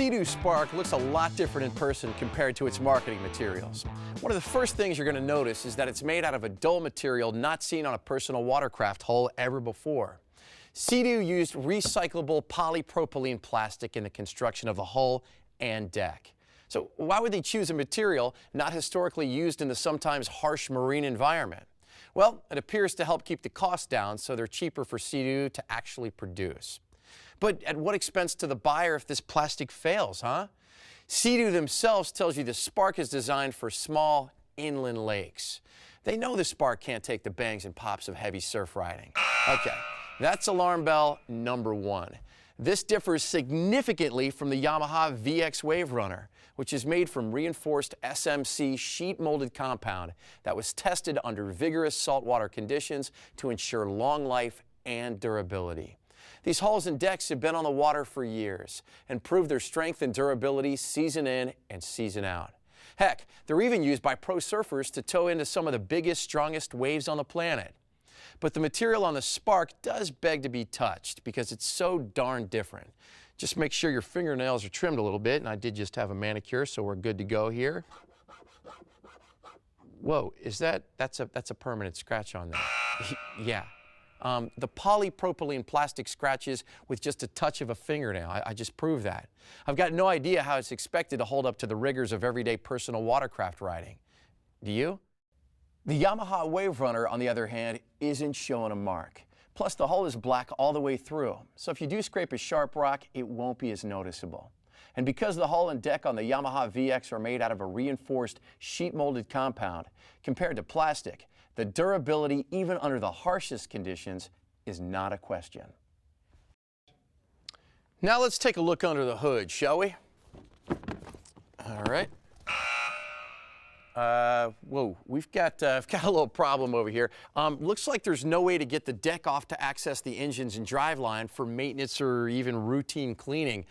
Sea-Doo Spark looks a lot different in person compared to its marketing materials. One of the first things you're going to notice is that it's made out of a dull material not seen on a personal watercraft hull ever before. Sea-Doo used recyclable polypropylene plastic in the construction of the hull and deck. So why would they choose a material not historically used in the sometimes harsh marine environment? Well, it appears to help keep the cost down, so they're cheaper for Sea-Doo to actually produce. But at what expense to the buyer if this plastic fails, huh? Sea-Doo themselves tells you the Spark is designed for small inland lakes. They know the Spark can't take the bangs and pops of heavy surf riding. Okay, that's alarm bell number one. This differs significantly from the Yamaha VX Wave Runner, which is made from reinforced SMC sheet-molded compound that was tested under vigorous saltwater conditions to ensure long life and durability. These hulls and decks have been on the water for years and prove their strength and durability season in and season out. Heck, they're even used by pro surfers to tow into some of the biggest, strongest waves on the planet. But the material on the Spark does beg to be touched because it's so darn different. Just make sure your fingernails are trimmed a little bit, and I did just have a manicure, so we're good to go here. Whoa, that's a permanent scratch on there. Yeah. The polypropylene plastic scratches with just a touch of a fingernail. I just proved that. I've got no idea how it's expected to hold up to the rigors of everyday personal watercraft riding. Do you? The Yamaha Wave Runner, on the other hand, isn't showing a mark. Plus, the hull is black all the way through, so if you do scrape a sharp rock, it won't be as noticeable. And because the hull and deck on the Yamaha VX are made out of a reinforced sheet-molded compound, compared to plastic, the durability, even under the harshest conditions, is not a question. Now let's take a look under the hood, shall we? All right. Whoa, we've got a little problem over here. Looks like there's no way to get the deck off to access the engines and driveline for maintenance or even routine cleaning.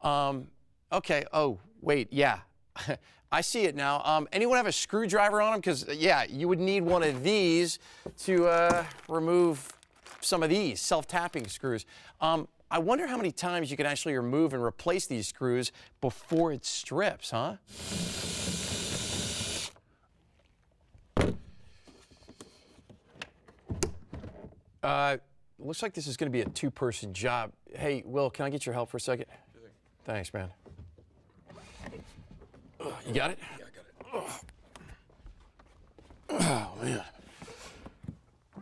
Okay, oh, wait, yeah. I see it now. Anyone have a screwdriver on them? Because, yeah, you would need one of these to remove some of these self-tapping screws. I wonder how many times you can actually remove and replace these screws before it strips, huh? Looks like this is going to be a two-person job. Hey, Will, can I get your help for a second? Sure. Thanks, man. You got it? Yeah, I got it. Oh, man.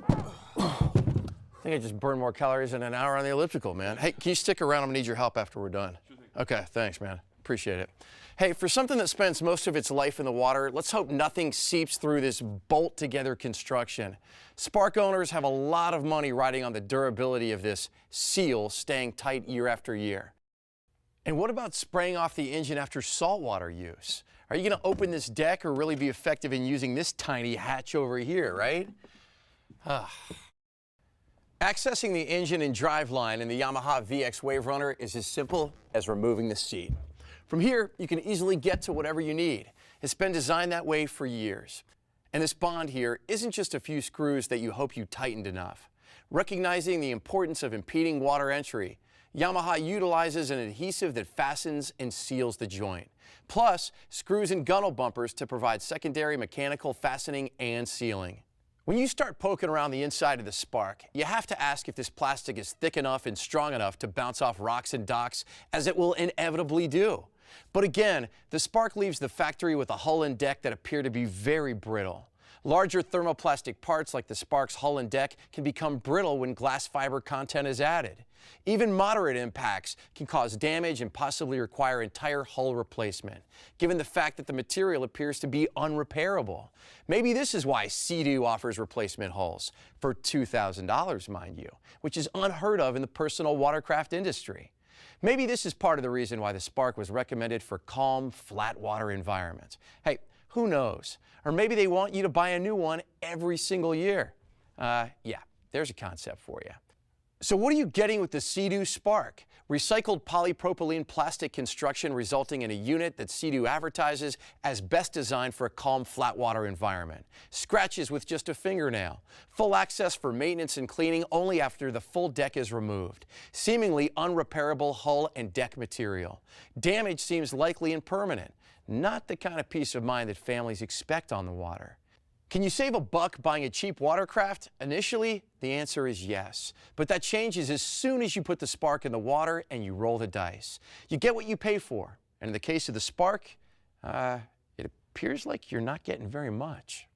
I think I just burned more calories in an hour on the elliptical, man. Hey, can you stick around? I'm going to need your help after we're done. Sure thing. Okay, thanks, man. Appreciate it. Hey, for something that spends most of its life in the water, let's hope nothing seeps through this bolt-together construction. Spark owners have a lot of money riding on the durability of this seal staying tight year after year. And what about spraying off the engine after saltwater use? Are you going to open this deck or really be effective in using this tiny hatch over here, right? Accessing the engine and driveline in the Yamaha VX Wave Runner is as simple as removing the seat. From here, you can easily get to whatever you need. It's been designed that way for years. And this bond here isn't just a few screws that you hope you tightened enough. Recognizing the importance of impeding water entry, Yamaha utilizes an adhesive that fastens and seals the joint. Plus, screws and gunnel bumpers to provide secondary mechanical fastening and sealing. When you start poking around the inside of the Spark, you have to ask if this plastic is thick enough and strong enough to bounce off rocks and docks, as it will inevitably do. But again, the Spark leaves the factory with a hull and deck that appear to be very brittle. Larger thermoplastic parts like the Spark's hull and deck can become brittle when glass fiber content is added. Even moderate impacts can cause damage and possibly require entire hull replacement, given the fact that the material appears to be unrepairable. Maybe this is why Sea-Doo offers replacement hulls, for $2,000, mind you, which is unheard of in the personal watercraft industry. Maybe this is part of the reason why the Spark was recommended for calm, flat water environments. Hey, who knows? Or maybe they want you to buy a new one every single year. Yeah, there's a concept for you. So what are you getting with the Sea-Doo Spark? Recycled polypropylene plastic construction resulting in a unit that Sea-Doo advertises as best designed for a calm flat water environment. Scratches with just a fingernail. Full access for maintenance and cleaning only after the full deck is removed. Seemingly unrepairable hull and deck material. Damage seems likely and permanent. Not the kind of peace of mind that families expect on the water. Can you save $1 buying a cheap watercraft? Initially, the answer is yes. But that changes as soon as you put the Spark in the water and you roll the dice. You get what you pay for. And in the case of the Spark, it appears like you're not getting very much.